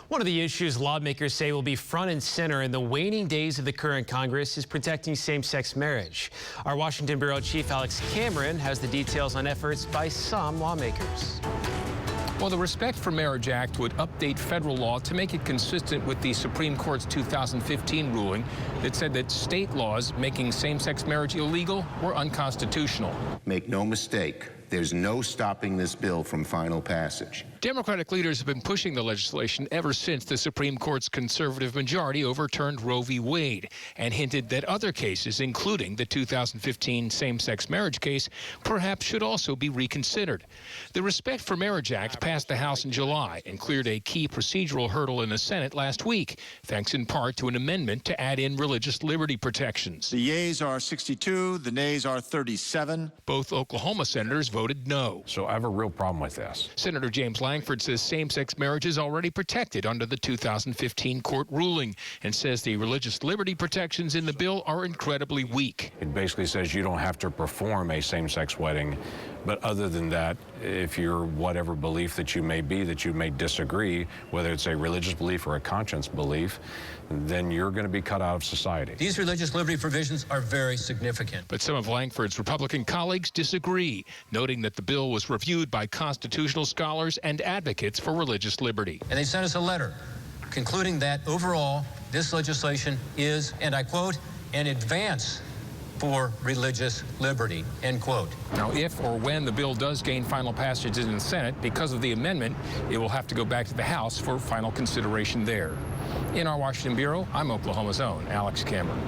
One of the issues lawmakers say will be front and center in the waning days of the current Congress is protecting same-sex marriage. Our Washington Bureau Chief Alex Cameron has the details on efforts by some lawmakers. Well, the Respect for Marriage Act would update federal law to make it consistent with the Supreme Court's 2015 ruling that said that state laws making same-sex marriage illegal were unconstitutional. Make no mistake, there's no stopping this bill from final passage. Democratic leaders have been pushing the legislation ever since the Supreme Court's conservative majority overturned Roe v. Wade and hinted that other cases, including the 2015 same-sex marriage case, perhaps should also be reconsidered. The Respect for Marriage Act passed the House in July and cleared a key procedural hurdle in the Senate last week, thanks in part to an amendment to add in religious liberty protections. The yeas are 62, the nays are 37. Both Oklahoma senators voted no. So I have a real problem with this. Senator James Langford says same-sex marriage is already protected under the 2015 court ruling and says the religious liberty protections in the bill are incredibly weak. It basically says you don't have to perform a same-sex wedding, but other than that, if you're whatever belief that you may be, that you may disagree, whether it's a religious belief or a conscience belief, then you're going to be cut out of society. These religious liberty provisions are very significant. But some of Langford's Republican colleagues disagree, noting that the bill was reviewed by constitutional scholars and advocates for religious liberty. And they sent us a letter concluding that overall this legislation is, and I quote, an advance for religious liberty, end quote. Now, if or when the bill does gain final passage in the Senate, because of the amendment, it will have to go back to the House for final consideration there. In our Washington Bureau, I'm Oklahoma's own Alex Cameron.